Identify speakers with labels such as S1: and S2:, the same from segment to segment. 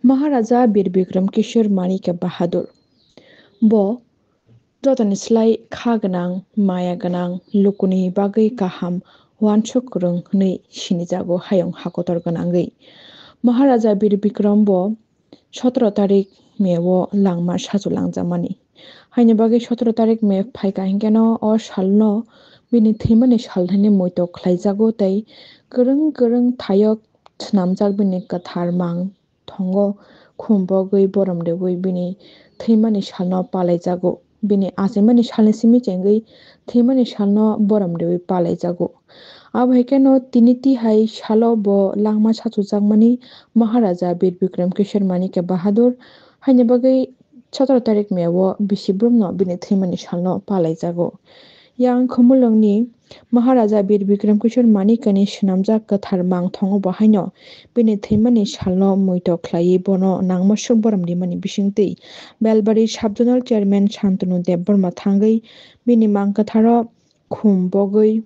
S1: Maharaja Bir Bikram Kishore Manika Bahadur bo jotoni slai kha ganang maya ganang lukuni bagui kaham wansuk rung nei sinijago hayong hakotor ganangui Maharaja Bir Bikram bo 17 tarik May o langma sajulangjamani haini bagui 17 tarik May phaika hingkeno o salno bini thimani salthani moito khlaijago tei gorong thayok swnamjak bini kathar mang thongo khumbogui boromrewui bini thimani salno palaijago bini achimani salni simi chengui thimani salno boromrewui palaijago abo haikeno tini tihai salo bo langma sachujakmani Maharaja Bir Bikram Kishore Manika Bahadur haini bagui 17 tarik May o bisi brumno bini thimani salno palaijago yang khumulungni Maharaja Bir Bikram Kishore Manikani swnamjak kathar mang thongo bo haino bini thimani salno muito khlai bono nangmasuk boromrimani bisingtwi Belbari Sub-Zonal Chairman Shantanu Debbarma thangui bini mang katharo khumbogui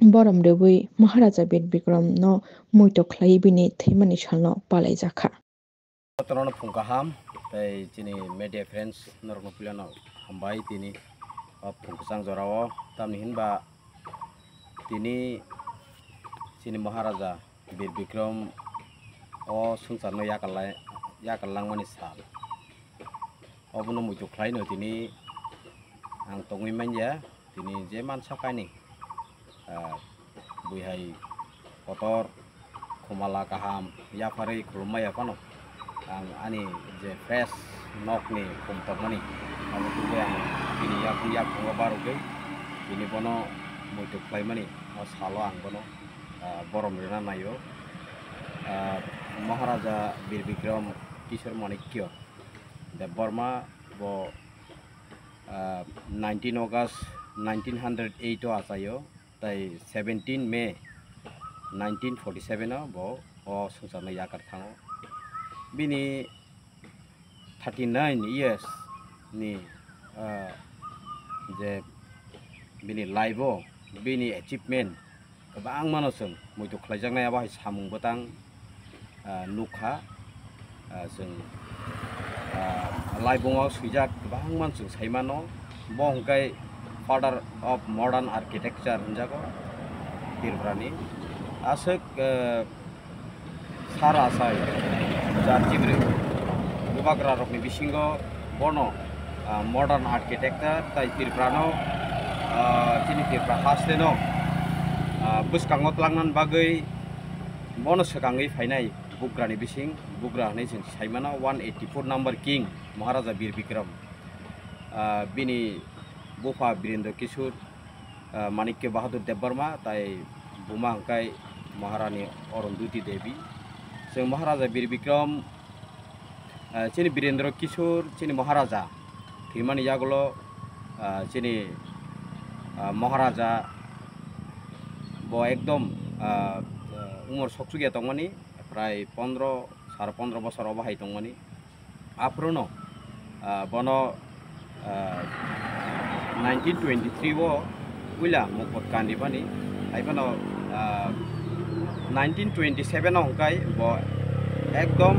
S1: boromrewui Maharaja Bir Bikram no muito khlai bini thimani salno palaijakha
S2: Toron phungkaham tei chini media friends norno pilano hambai tini phungkasang jorao tamni hinba tini chini Maharaja Bir Bikram o sungsarno yakalangmani sal obono muito khlaino tini ang tongui manja tini je mansakani buihai kotor khumala kaham yapari khulmaya pano ang ani je fresh nokni kumtokmani amo tuwe ang ini yak baru ke ini bono muito khlaimani o salo ang bono borom rena nayo Maharaja Bir Bikram Kishore Manikya Debbarma bo 19 August 1908 o asayo tai 17 May 1947 bo o sungsarno yakar thango bini 39 years ni je bini live o bini achievement kabang manosung muito khlaijaknai abo hai samung batang nukha जों लाइबङाव सुइजाक गोबां मानसि साइमानो बंगाय father of modern architecture होनजागो तिरफ्रानि आसोक सारा साइ जातिब्रे गोबाग्रा रकनि बिसिंगो बनो मडार्न आर्किटेक्चार ताइ तिरफ्रानो चिनि तिरफ्रा हासलेनो बुसकांगत लांनान बागै बनो सकाङै फाइनाय बुग्रानि बिसिं बुग्रा होननाय जों साइमाना 184 नम्बर किं Maharaja Bir Bikram bini bufa Birendra Kishore Manikya Bahadur Debbarma tai buma hangkai Maharani Arundhati Devi जों Maharaja Bir Bikram chini Birendra Kishore chini Maharaja thimani yagulo chini Maharaja bo ekdom umur soksugia tongmani প্রায় 15 বছর অবহাই তংমানি আপ্রনো বনো 1923 ও উইলা মুকত কান্দিবানি আইবানো 1927 হংকাই ব একদম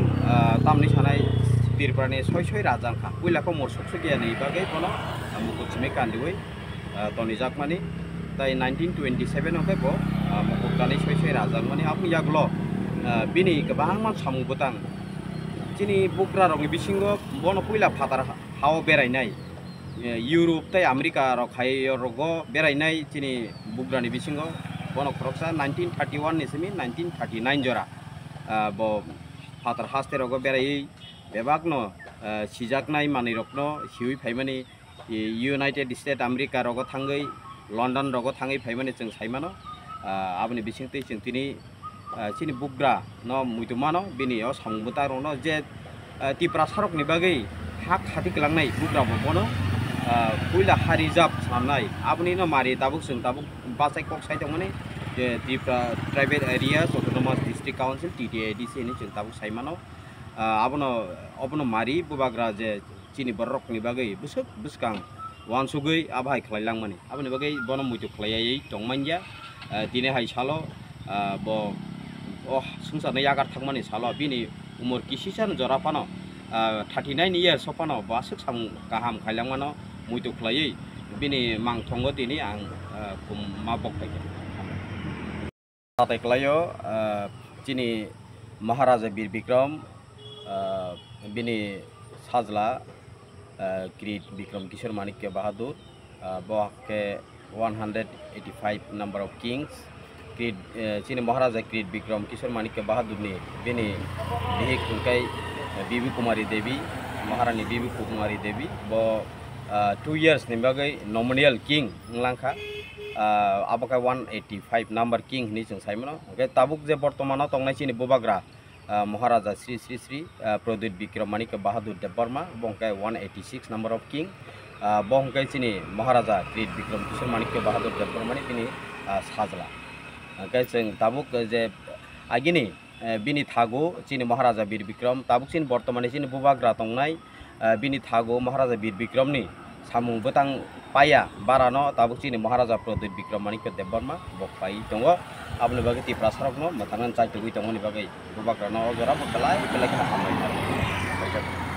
S2: তামনি সানাই তিরপ্রানি ছয় রাজাংখা উইলাখো মরসকসু গিয়ানি বাগै বনো মুকত সিমে কান্দিবই তনি জাকমানি তাই 1927 হংকাই ব মুকত কানি ছয় রাজাংমানি আপনি ইয়াগলো bini गोबां मान samung botang chini bukra rong bisingo bono puila phatar hao berainai Europe tai America rok hai rogo berainai chini bukra ni bisingo bono khoroksa 1931 ni simi 1939 jora bo phatar haste rogo berai bebakno sijaknai mani rokno hiui phaimani United States America rogo thangai London rogo thangai phaimani जों saimano aboni bisingtei जों tini chini bugra no muitumano bini o sambuta rono je tipra sarok ni bagai hak hati kelangnai bugra bono puila harijab samnai abni no mari tabuk sung tabuk basai kok sai tongmani je tipra private areas autonomous district council TTADC ni jeng tabuk saimano abono mari bubagra je chini borok ni bagai busuk buskang wansugui abai khlailangmani abni bagai bono muitu khlaiai tongmanja dine hai salo bo oh sungsarno yagar thangmani salo bini umur kisisan jora pano 39 years sopano basuk sam kaham khailangmano muitu khlai bini mang thongo tini ang kum mabok thai tatai klayo chini Maharaja Bir Bikram bini sajla Great Bikram Kishore Manikya Bahadur bohke 185 number of kings Great chini Maharaja Great Bikram Kishore Manikya Bahadur ni bini bihik tungkai Bibi Kumari Devi Maharani Bibi Kumari Devi bo 2 years ni bagai nominal king nglangkha abokai 185 number king ni jeng saimono oke tabuk je bortomano tongnai chini bobagra Maharaja Sri Pradut Bikram Manikya Bahadur Devarma bongkai 186 number of king bongkai chini Maharaja Great Bikram Kishore Manikya Bahadur Devarma ni bini sajla oke jeng tabuk je agini bini thago chini Maharaja Bir Bikram tabuk chini bortomane chini bobagra tongnai bini thago Maharaja Bir Bikram ni samung betang paya barano tabuk chini Maharaja Pradut Bikram Manikya Devarma bokpai tongo abni bagai ti prasarok no matangan cai tugui tongo ni bagai bobagra no ora bokalai kelai kana hamai